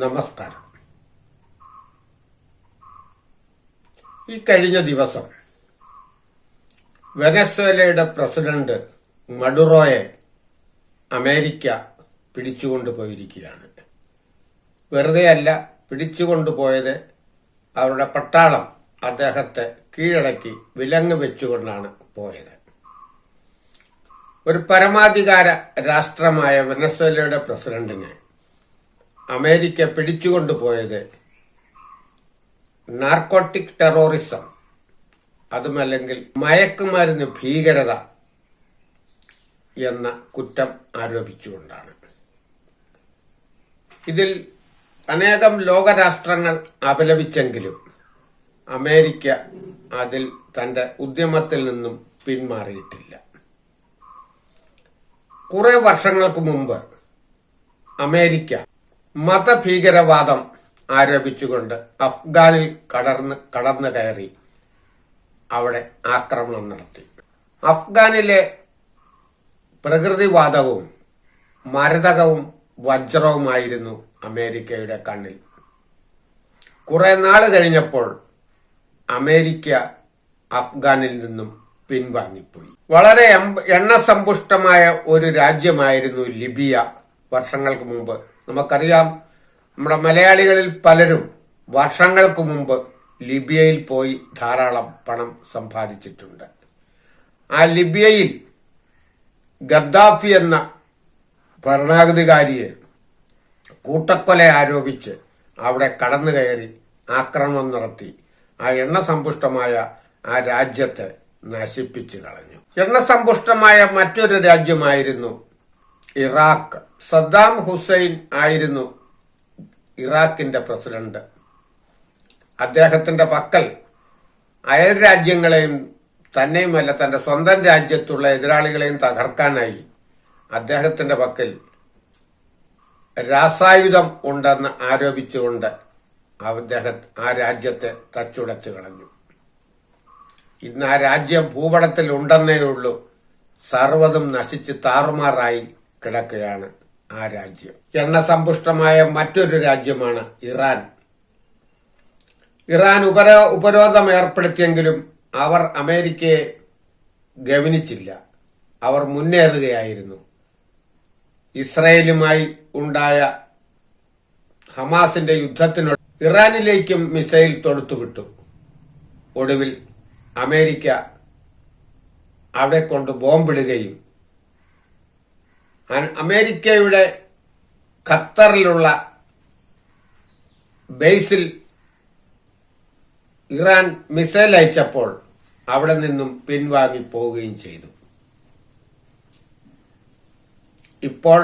നമസ്കാരം. ഈ കഴിഞ്ഞ ദിവസം വെനസ്വേലയുടെ പ്രസിഡന്റ് മഡുറോയെ അമേരിക്ക പിടിച്ചുകൊണ്ടുപോയിരിക്കുകയാണ്. വെറുതെയല്ല പിടിച്ചുകൊണ്ടുപോയത്, അവരുടെ പട്ടാളം അദ്ദേഹത്തെ കീഴടക്കി വിലങ്ങ് വെച്ചുകൊണ്ടാണ് പോയത്. ഒരു പരമാധികാര രാഷ്ട്രമായ വെനസ്വേലയുടെ പ്രസിഡന്റിനെ അമേരിക്ക പിടിച്ചുകൊണ്ടുപോയത് നാർക്കോട്ടിക് ടെററിസം, അതുമല്ലെങ്കിൽ മയക്കുമരുന്ന് ഭീകരത എന്ന കുറ്റം ആരോപിച്ചുകൊണ്ടാണ്. ഇതിൽ അനേകം ലോകരാഷ്ട്രങ്ങൾ അപലപിച്ചെങ്കിലും അമേരിക്ക അതിൽ തന്റെ ഉദ്യമത്തിൽ നിന്നും പിന്മാറിയിട്ടില്ല. കുറെ വർഷങ്ങൾക്ക് മുമ്പ് അമേരിക്ക മതഭീകരവാദം ആരോപിച്ചുകൊണ്ട് അഫ്ഗാനിൽ കടന്നു കയറി അവിടെ ആക്രമണം നടത്തി. അഫ്ഗാനിലെ പ്രകൃതിവാദവും മരതകവും വജ്രവുമായിരുന്നു അമേരിക്കയുടെ കണ്ണിൽ. കുറെ നാള് കഴിഞ്ഞപ്പോൾ അമേരിക്ക അഫ്ഗാനിൽ നിന്നും പിൻവാങ്ങിപ്പോയി. വളരെ എണ്ണസമ്പുഷ്ടമായ ഒരു രാജ്യമായിരുന്നു ലിബിയ. വർഷങ്ങൾക്ക് മുമ്പ് നമുക്കറിയാം, നമ്മുടെ മലയാളികളിൽ പലരും വർഷങ്ങൾക്ക് മുമ്പ് ലിബിയയിൽ പോയി ധാരാളം പണം സമ്പാദിച്ചിട്ടുണ്ട്. ആ ലിബിയയിൽ ഗദ്ദാഫി എന്ന ഭരണാധികാരിയെ കൂട്ടക്കൊല ആരോപിച്ച് അവിടെ കടന്നു കയറി ആക്രമണം നടത്തി ആ എണ്ണസമ്പുഷ്ടമായ ആ രാജ്യത്തെ നശിപ്പിച്ചു കളഞ്ഞു. എണ്ണസമ്പുഷ്ടമായ മറ്റൊരു രാജ്യമായിരുന്നു ഇറാഖ്. സദ്ദാം ഹുസൈൻ ആയിരുന്നു ഇറാഖിന്റെ പ്രസിഡന്റ്. അദ്ദേഹത്തിന്റെ പക്കൽ അയൽ രാജ്യങ്ങളെയും തന്നെയുമല്ല തന്റെ സ്വന്തം രാജ്യത്തുള്ള എതിരാളികളെയും തകർക്കാനായി അദ്ദേഹത്തിന്റെ പക്കൽ രാസായുധം ഉണ്ടെന്ന് ആരോപിച്ചുകൊണ്ട് അദ്ദേഹം ആ രാജ്യത്തെ തച്ചുടച്ചു കളഞ്ഞു. ഇന്ന് ആ രാജ്യം ഭൂപടത്തിൽ ഉണ്ടെന്നേ ഉള്ളൂ, സർവ്വതും നശിച്ച് താറുമാറായി കിടക്കുകയാണ് ആ രാജ്യം. എണ്ണസമ്പുഷ്ടമായ മറ്റൊരു രാജ്യമാണ് ഇറാൻ. ഇറാൻ ഉപരോധം ഏർപ്പെടുത്തിയെങ്കിലും അവർ അമേരിക്കയെ ഗവനിച്ചില്ല. അവർ മുന്നേറുകയായിരുന്നു. ഇസ്രയേലുമായി ഉണ്ടായ ഹമാസിന്റെ യുദ്ധത്തിനുള്ള ഇറാനിലേക്കും മിസൈൽ തൊടുത്തുവിട്ടു. ഒടുവിൽ അമേരിക്ക അവിടെ കൊണ്ട് ബോംബിടുകയും അമേരിക്കയുടെ ഖത്തറിലുള്ള ബേസിൽ ഇറാൻ മിസൈൽ അയച്ചപ്പോൾ അവിടെ നിന്നും പിൻവാങ്ങി പോവുകയും ചെയ്തു. ഇപ്പോൾ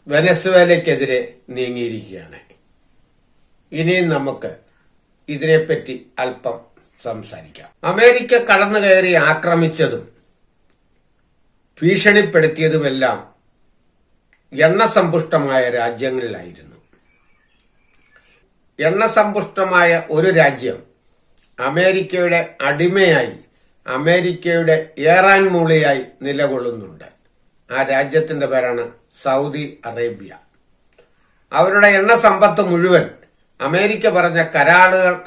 വെനസ്വേലയ്ക്കെതിരെ നീങ്ങിയിരിക്കുകയാണ്. ഇനിയും നമുക്ക് ഇതിനെപ്പറ്റി അല്പം സംസാരിക്കാം. അമേരിക്ക കടന്നു കയറി ആക്രമിച്ചതും ഭീഷണിപ്പെടുത്തിയതുമെല്ലാം എണ്ണസമ്പുഷ്ടമായ രാജ്യങ്ങളിലായിരുന്നു. എണ്ണസമ്പുഷ്ടമായ ഒരു രാജ്യം അമേരിക്കയുടെ അടിമയായി, അമേരിക്കയുടെ ഏറാൻ മൂളിയായി നിലകൊള്ളുന്നുണ്ട്. ആ രാജ്യത്തിന്റെ പേരാണ് സൗദി അറേബ്യ. അവരുടെ എണ്ണ സമ്പത്ത് മുഴുവൻ അമേരിക്ക പറഞ്ഞ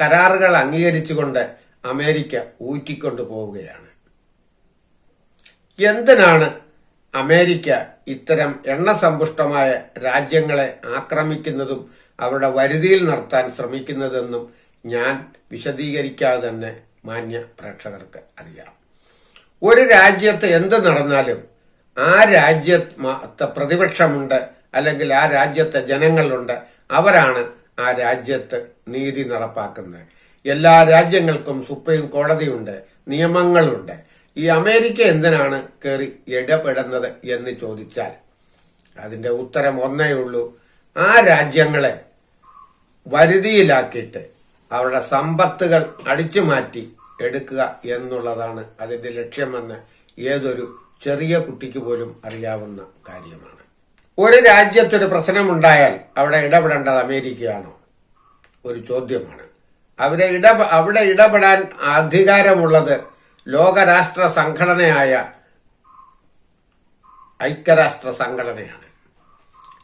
കരാറുകൾ അംഗീകരിച്ചുകൊണ്ട് അമേരിക്ക ഊറ്റിക്കൊണ്ടു പോവുകയാണ്. എന്തിനാണ് അമേരിക്ക ഇത്തരം എണ്ണസമ്പുഷ്ടമായ രാജ്യങ്ങളെ ആക്രമിക്കുന്നതും അവരുടെ വരുതിയിൽ നിർത്താൻ ശ്രമിക്കുന്നതെന്നും ഞാൻ വിശദീകരിക്കാതെ തന്നെ മാന്യ പ്രേക്ഷകർക്ക് അറിയാം. ഒരു രാജ്യത്ത് എന്ത് നടന്നാലും ആ രാജ്യത്തെ പ്രതിപക്ഷമുണ്ട്, അല്ലെങ്കിൽ ആ രാജ്യത്തെ ജനങ്ങളുണ്ട്. അവരാണ് ആ രാജ്യത്ത് നീതി നടപ്പാക്കുന്നത്. എല്ലാ രാജ്യങ്ങൾക്കും സുപ്രീം കോടതിയുണ്ട്, നിയമങ്ങളുണ്ട്. ഈ അമേരിക്ക എന്തിനാണ് കയറി ഇടപെടുന്നത് എന്ന് ചോദിച്ചാൽ അതിന്റെ ഉത്തരം ഒന്നേ ഉള്ളൂ: ആ രാജ്യങ്ങളെ വരുതിയിലാക്കിയിട്ട് അവരുടെ സമ്പത്തുകൾ അടിച്ചു മാറ്റി എടുക്കുക എന്നുള്ളതാണ് അതിന്റെ ലക്ഷ്യമെന്ന് ഏതൊരു ചെറിയ കുട്ടിക്ക് പോലും അറിയാവുന്ന കാര്യമാണ്. ഒരു രാജ്യത്തൊരു പ്രശ്നമുണ്ടായാൽ അവിടെ ഇടപെടേണ്ടത് അമേരിക്കയാണോ? ഒരു ചോദ്യമാണ്. അവിടെ ഇടപെടാൻ അധികാരമുള്ളത് ലോകരാഷ്ട്ര സംഘടനയായ ഐക്യരാഷ്ട്ര സംഘടനയാണ്.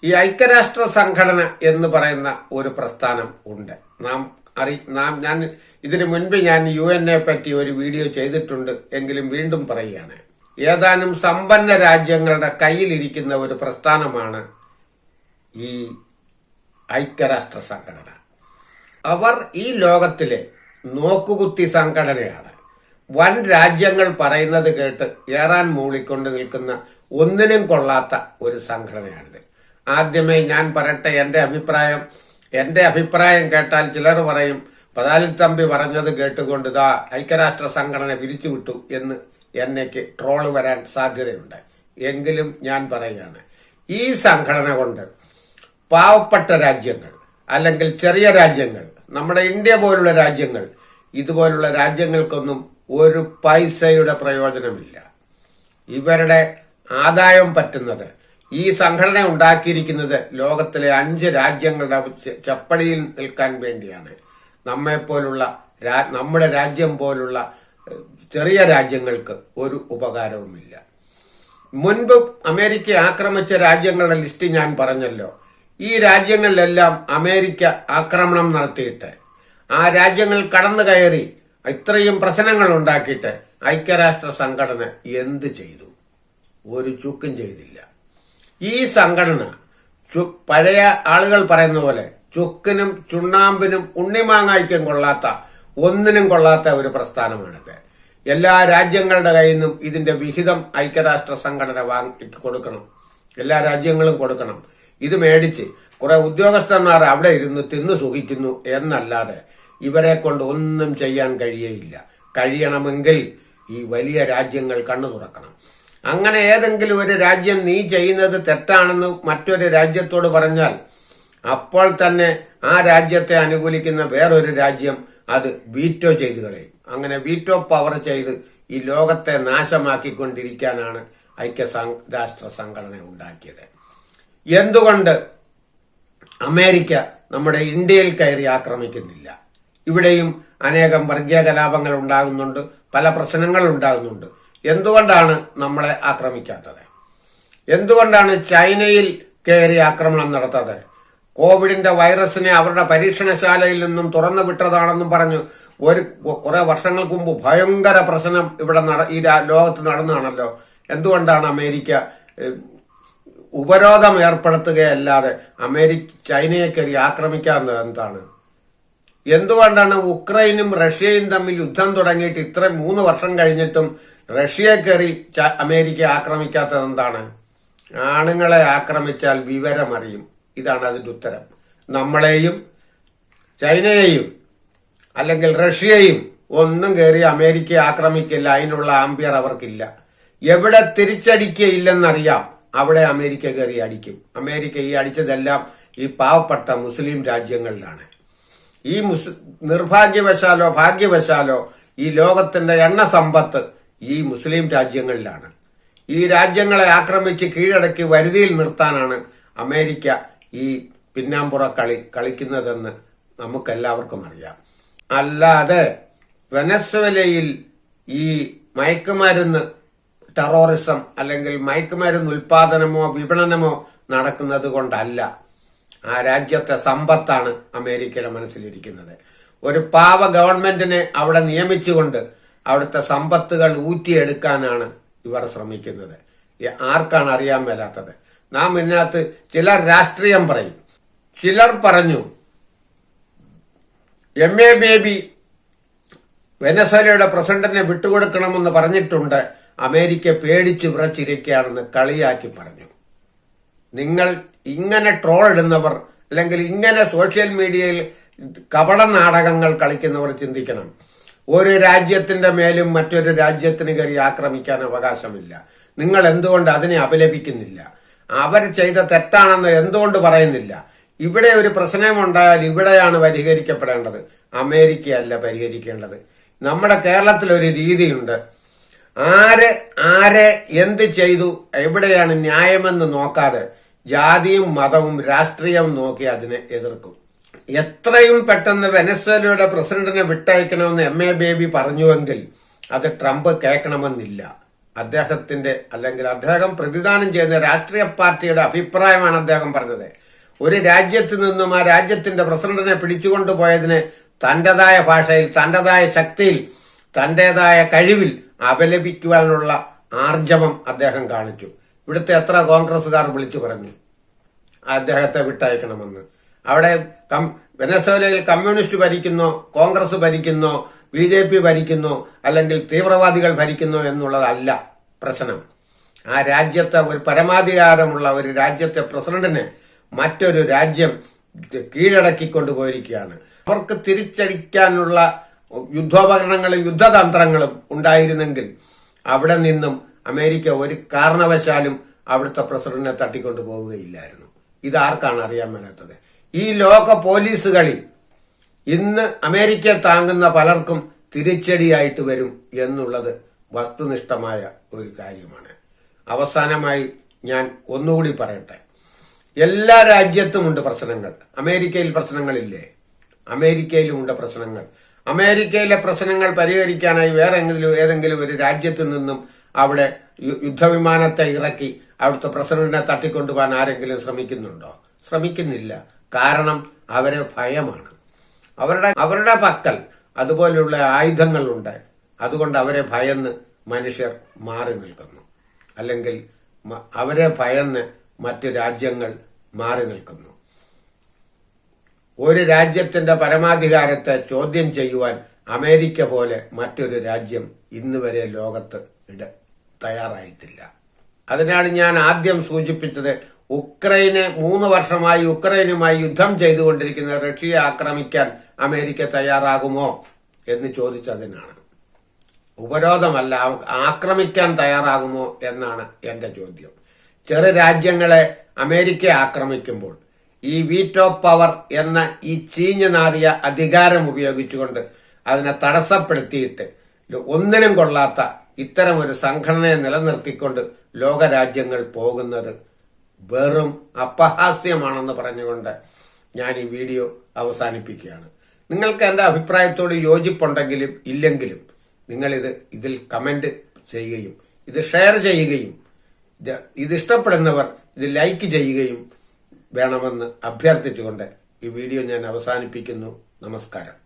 ഈ ഐക്യരാഷ്ട്ര സംഘടന എന്ന് പറയുന്ന ഒരു പ്രസ്ഥാനം ഉണ്ട്. ഞാൻ ഇതിനു മുൻപ് ഞാൻ UN പറ്റി ഒരു വീഡിയോ ചെയ്തിട്ടുണ്ട്, എങ്കിലും വീണ്ടും പറയുകയാണ്. ഏതാനും സമ്പന്ന രാജ്യങ്ങളുടെ കയ്യിലിരിക്കുന്ന ഒരു പ്രസ്ഥാനമാണ് ഈ ഐക്യരാഷ്ട്ര സംഘടന. അവർ ഈ ലോകത്തിലെ നോക്കുകുത്തി സംഘടനയാണ്. വൻ രാജ്യങ്ങൾ പറയുന്നത് കേട്ട് ഏറാൻ മൂളിക്കൊണ്ട് നിൽക്കുന്ന ഒന്നിനും കൊള്ളാത്ത ഒരു സംഘടനയാണിത്. ആദ്യമേ ഞാൻ പറയട്ടെ എന്റെ അഭിപ്രായം കേട്ടാൽ ചിലർ പറയും പതാലിൽ തമ്പി പറഞ്ഞത് കേട്ടുകൊണ്ട് ഐക്യരാഷ്ട്ര സംഘടന പിരിച്ചുവിട്ടു എന്ന് എന്നേക്ക് ട്രോള് വരാൻ സാധ്യതയുണ്ട്. എങ്കിലും ഞാൻ പറയുകയാണ്, ഈ സംഘടന കൊണ്ട് പാവപ്പെട്ട രാജ്യങ്ങൾ അല്ലെങ്കിൽ ചെറിയ രാജ്യങ്ങൾ, നമ്മുടെ ഇന്ത്യ പോലുള്ള രാജ്യങ്ങൾ, ഇതുപോലുള്ള രാജ്യങ്ങൾക്കൊന്നും ഒരു പൈസയുടെ പ്രയോജനമില്ല. ഇവരുടെ ആദായം പറ്റുന്നത് ഈ സംഘടന ഉണ്ടാക്കിയിരിക്കുന്നത് ലോകത്തിലെ 5 രാജ്യങ്ങളുടെ ചപ്പടിയിൽ നിൽക്കാൻ വേണ്ടിയാണ്. നമ്മുടെ രാജ്യം പോലുള്ള ചെറിയ രാജ്യങ്ങൾക്ക് ഒരു ഉപകാരവുമില്ല. മുൻപ് അമേരിക്ക ആക്രമിച്ച രാജ്യങ്ങളുടെ ലിസ്റ്റ് ഞാൻ പറഞ്ഞല്ലോ. ഈ രാജ്യങ്ങളിലെല്ലാം അമേരിക്ക ആക്രമണം നടത്തിയിട്ട് ആ രാജ്യങ്ങൾ കടന്നു കയറി ഇത്രയും പ്രശ്നങ്ങൾ ഉണ്ടാക്കിയിട്ട് ഐക്യരാഷ്ട്ര സംഘടന എന്ത് ചെയ്തു? ഒരു ചുക്കും ചെയ്തില്ല. ഈ സംഘടന പഴയ ആളുകൾ പറയുന്ന പോലെ ചുക്കിനും ചുണ്ണാമ്പിനും ഉണ്ണിമാങ്ങായ്ക്കും ഒന്നിനും കൊള്ളാത്ത ഒരു പ്രസ്ഥാനമാണിത്. എല്ലാ രാജ്യങ്ങളുടെ കയ്യിൽ നിന്നും ഇതിന്റെ വിഹിതം ഐക്യരാഷ്ട്ര സംഘടന കൊടുക്കണം. എല്ലാ രാജ്യങ്ങളും കൊടുക്കണം. ഇത് മേടിച്ച് കുറെ ഉദ്യോഗസ്ഥന്മാർ അവിടെ ഇരുന്ന് തിന്നു സുഖിക്കുന്നു എന്നല്ലാതെ ഇവരെ കൊണ്ട് ഒന്നും ചെയ്യാൻ കഴിയേയില്ല. കഴിയണമെങ്കിൽ ഈ വലിയ രാജ്യങ്ങൾ കണ്ണു തുറക്കണം. അങ്ങനെ ഏതെങ്കിലും ഒരു രാജ്യം നീ ചെയ്യുന്നത് തെറ്റാണെന്ന് മറ്റൊരു രാജ്യത്തോട് പറഞ്ഞാൽ അപ്പോൾ തന്നെ ആ രാജ്യത്തെ അനുകൂലിക്കുന്ന വേറൊരു രാജ്യം അത് വീറ്റോ ചെയ്തു കളയും. അങ്ങനെ വീറ്റോ പവർ ചെയ്ത് ഈ ലോകത്തെ നാശമാക്കിക്കൊണ്ടിരിക്കാനാണ് ഐക്യരാഷ്ട്ര സംഘടന ഉണ്ടാക്കിയത്. എന്തുകൊണ്ട് അമേരിക്ക നമ്മുടെ ഇന്ത്യയിൽ കയറി ആക്രമിക്കുന്നില്ല? ഇവിടെയും അനേകം വർഗീയ കലാപങ്ങൾ ഉണ്ടാകുന്നുണ്ട്, പല പ്രശ്നങ്ങൾ ഉണ്ടാകുന്നുണ്ട്. എന്തുകൊണ്ടാണ് നമ്മളെ ആക്രമിക്കാത്തത്? എന്തുകൊണ്ടാണ് ചൈനയിൽ കയറി ആക്രമണം നടത്താതെ? കോവിഡിന്റെ വൈറസിനെ അവരുടെ പരീക്ഷണശാലയിൽ നിന്നും തുറന്നു വിട്ടതാണെന്നും പറഞ്ഞു കുറെ വർഷങ്ങൾക്ക് മുമ്പ് ഭയങ്കര പ്രശ്നം ഇവിടെ ഈ ലോകത്ത് നടന്നതാണല്ലോ. എന്തുകൊണ്ടാണ് അമേരിക്ക ഉപരോധം ഏർപ്പെടുത്തുകയല്ലാതെ ചൈനയെ കയറി ആക്രമിക്കാവുന്നത് എന്താണ്? എന്തുകൊണ്ടാണ് ഉക്രൈനും റഷ്യയും തമ്മിൽ യുദ്ധം തുടങ്ങിയിട്ട് 3 വർഷം കഴിഞ്ഞിട്ടും റഷ്യയെ കയറി അമേരിക്ക ആക്രമിക്കാത്തത് എന്താണ്? ആണുങ്ങളെ ആക്രമിച്ചാൽ വിവരമറിയും. ഇതാണ് അതിന്റെ ഉത്തരം. നമ്മളെയും ചൈനയെയും അല്ലെങ്കിൽ റഷ്യയെയും ഒന്നും കയറി അമേരിക്കയെ ആക്രമിക്കില്ല. അതിനുള്ള ആംബിയർ അവർക്കില്ല. എവിടെ തിരിച്ചടിക്കയില്ലെന്നറിയാം അവിടെ അമേരിക്ക കയറി അടിക്കും. അമേരിക്ക ഈ അടിച്ചതെല്ലാം ഈ പാവപ്പെട്ട മുസ്ലിം രാജ്യങ്ങളിലാണ്. ഈ നിർഭാഗ്യവശാലോ ഭാഗ്യവശാലോ ഈ ലോകത്തിന്റെ എണ്ണ സമ്പത്ത് ഈ മുസ്ലിം രാജ്യങ്ങളിലാണ്. ഈ രാജ്യങ്ങളെ ആക്രമിച്ച് കീഴടക്കി വരുതിയിൽ നിർത്താനാണ് അമേരിക്ക ഈ പിന്നാമ്പുറ കളിക്കുന്നതെന്ന് നമുക്കെല്ലാവർക്കും അറിയാം. അല്ലാതെ വെനസ്വേലയിൽ ഈ മയക്കുമരുന്ന് ടെററിസം അല്ലെങ്കിൽ മയക്കുമരുന്ന് ഉൽപാദനമോ വിപണനമോ നടക്കുന്നത് കൊണ്ടല്ല. ആ രാജ്യത്തെ സമ്പത്താണ് അമേരിക്കയുടെ മനസ്സിലിരിക്കുന്നത്. ഒരു പാവ ഗവൺമെന്റിനെ അവിടെ നിയമിച്ചുകൊണ്ട് അവിടുത്തെ സമ്പത്തുകൾ ഊറ്റിയെടുക്കാനാണ് ഇവർ ശ്രമിക്കുന്നത്. ആർക്കാണ് അറിയാൻ മേലാത്തത്? നാം ഇതിനകത്ത് ചിലർ രാഷ്ട്രീയം പറയും. ചിലർ പറഞ്ഞു MA ബേബി വെനസ്വേലയുടെ പ്രസിഡന്റിനെ വിട്ടുകൊടുക്കണമെന്ന് പറഞ്ഞിട്ടുണ്ട്, അമേരിക്ക പേടിച്ച് വിറച്ചിരിക്കുകയാണെന്ന് കളിയാക്കി പറഞ്ഞു. നിങ്ങൾ ഇങ്ങനെ ട്രോൾ ഇടുന്നവർ അല്ലെങ്കിൽ ഇങ്ങനെ സോഷ്യൽ മീഡിയയിൽ കപട നാടകങ്ങൾ കളിക്കുന്നവർ ചിന്തിക്കണം. ഒരു രാജ്യത്തിന്റെ മേലും മറ്റൊരു രാജ്യത്തിന് കയറി ആക്രമിക്കാൻ അവകാശമില്ല. നിങ്ങൾ എന്തുകൊണ്ട് അതിനെ അപലപിക്കുന്നില്ല? അവർ ചെയ്ത തെറ്റാണെന്ന് എന്തുകൊണ്ട് പറയുന്നില്ല? ഇവിടെ ഒരു പ്രശ്നമുണ്ടായാൽ ഇവിടെയാണ് പരിഹരിക്കപ്പെടേണ്ടത്, അമേരിക്കയല്ല പരിഹരിക്കേണ്ടത്. നമ്മുടെ കേരളത്തിലൊരു രീതിയുണ്ട്. ആരെ എന്ത് ചെയ്തു, എവിടെയാണ് ന്യായമെന്ന് നോക്കാതെ ജാതിയും മതവും രാഷ്ട്രീയവും നോക്കി അതിനെ എതിർക്കും. എത്രയും പെട്ടെന്ന് വെനസ്വേലയുടെ പ്രസിഡന്റിനെ വിട്ടയക്കണമെന്ന് MA ബേബി പറഞ്ഞുവെങ്കിൽ അത് ട്രംപ് കേൾക്കണമെന്നില്ല. അദ്ദേഹത്തിന്റെ അല്ലെങ്കിൽ അദ്ദേഹം പ്രതിദാനം ചെയ്യുന്ന രാഷ്ട്രീയ പാർട്ടിയുടെ അഭിപ്രായമാണ് അദ്ദേഹം പറഞ്ഞത്. ഒരു രാജ്യത്ത് നിന്നും ആ രാജ്യത്തിന്റെ പ്രസിഡന്റിനെ പിടിച്ചുകൊണ്ടുപോയതിനെ തന്റേതായ ഭാഷയിൽ, തന്റേതായ ശക്തിയിൽ, തന്റേതായ കഴിവിൽ അപലപിക്കുവാനുള്ള ആർജവം അദ്ദേഹം കാണിച്ചു. ഇവിടുത്തെ എത്ര കോൺഗ്രസുകാർ വിളിച്ചു പറഞ്ഞു അദ്ദേഹത്തെ വിട്ടയക്കണമെന്ന്. അവിടെ വെനസ്വേലയിൽ കമ്മ്യൂണിസ്റ്റ് ഭരിക്കുന്നോ, കോൺഗ്രസ് ഭരിക്കുന്നോ, BJP ഭരിക്കുന്നോ, അല്ലെങ്കിൽ തീവ്രവാദികൾ ഭരിക്കുന്നോ എന്നുള്ളതല്ല പ്രശ്നം. ആ രാജ്യത്തെ ഒരു പരമാധികാരമുള്ള ഒരു രാജ്യത്തെ പ്രസിഡന്റിനെ മറ്റൊരു രാജ്യം കീഴടക്കിക്കൊണ്ടുപോയിരിക്കുകയാണ്. അവർക്ക് തിരിച്ചടിക്കാനുള്ള യുദ്ധോപകരണങ്ങളും യുദ്ധതന്ത്രങ്ങളും ഉണ്ടായിരുന്നെങ്കിൽ അവിടെ നിന്നും അമേരിക്ക ഒരു കാരണവശാലും അവിടുത്തെ പ്രസിഡന്റിനെ തട്ടിക്കൊണ്ടു പോവുകയില്ലായിരുന്നു. ഇതാർക്കാണ് അറിയാൻ മേലാത്തത്? ഈ ലോക പോലീസ് കളി ഇന്ന് അമേരിക്കയെ താങ്ങുന്ന പലർക്കും തിരിച്ചടിയായിട്ട് വരും എന്നുള്ളത് വസ്തുനിഷ്ഠമായ ഒരു കാര്യമാണ്. അവസാനമായി ഞാൻ ഒന്നുകൂടി പറയട്ടെ, എല്ലാ രാജ്യത്തുമുണ്ട് പ്രശ്നങ്ങൾ. അമേരിക്കയിൽ പ്രശ്നങ്ങളില്ലേ? അമേരിക്കയിലുമുണ്ട് പ്രശ്നങ്ങൾ. അമേരിക്കയിലെ പ്രശ്നങ്ങൾ പരിഹരിക്കാനായി വേറെ ഏതെങ്കിലും ഒരു രാജ്യത്ത് നിന്നും അവിടെ യുദ്ധവിമാനത്തെ ഇറക്കി അവിടുത്തെ പ്രസിഡന്റിനെ തട്ടിക്കൊണ്ടുപോകാൻ ആരെങ്കിലും ശ്രമിക്കുന്നുണ്ടോ? ശ്രമിക്കുന്നില്ല. കാരണം അവരെ ഭയമാണ്. അവരുടെ പക്കൽ അതുപോലെയുള്ള ആയുധങ്ങളുണ്ട്. അതുകൊണ്ട് അവരെ ഭയന്ന് മനുഷ്യർ മാറി നിൽക്കുന്നു, അല്ലെങ്കിൽ അവരെ ഭയന്ന് മറ്റ് രാജ്യങ്ങൾ മാറി നിൽക്കുന്നു. ഒരു രാജ്യത്തിന്റെ പരമാധികാരത്തെ ചോദ്യം ചെയ്യുവാൻ അമേരിക്ക പോലെ മറ്റൊരു രാജ്യം ഇന്ന് വരെ ലോകത്ത് തയ്യാറായിട്ടില്ല. അതിനാണ് ഞാൻ ആദ്യം സൂചിപ്പിച്ചത്, ഉക്രൈന് 3 വർഷമായി ഉക്രൈനുമായി യുദ്ധം ചെയ്തുകൊണ്ടിരിക്കുന്ന റഷ്യയെ ആക്രമിക്കാൻ അമേരിക്ക തയ്യാറാകുമോ എന്ന് ചോദിച്ചതിനാണ്. ഉപരോധമല്ല, ആക്രമിക്കാൻ തയ്യാറാകുമോ എന്നാണ് എന്റെ ചോദ്യം. ചെറു രാജ്യങ്ങളെ അമേരിക്ക ആക്രമിക്കുമ്പോൾ ഈ വീറ്റോ പവർ എന്ന ഈ ചീഞ്ഞു നാറിയ അധികാരം ഉപയോഗിച്ചുകൊണ്ട് അതിനെ തടസ്സപ്പെടുത്തിയിട്ട് ഒന്നിനും കൊള്ളാത്ത ഇത്തരം ഒരു സംഘടനയെ നിലനിർത്തിക്കൊണ്ട് ലോകരാജ്യങ്ങൾ പോകുന്നത് വെറും അപഹാസ്യമാണെന്ന് പറഞ്ഞുകൊണ്ട് ഞാൻ ഈ വീഡിയോ അവസാനിപ്പിക്കുകയാണ്. നിങ്ങൾക്ക് എന്റെ അഭിപ്രായത്തോട് യോജിപ്പുണ്ടെങ്കിലും ഇല്ലെങ്കിലും നിങ്ങൾ ഇതിൽ കമന്റ് ചെയ്യുകയും ഇത് ഷെയർ ചെയ്യുകയും ഇത് ഇഷ്ടപ്പെടുന്നവർ ഇത് ലൈക്ക് ചെയ്യുകയും വേണമെന്ന് അഭ്യർത്ഥിച്ചുകൊണ്ട് ഈ വീഡിയോ ഞാൻ അവസാനിപ്പിക്കുന്നു. നമസ്കാരം.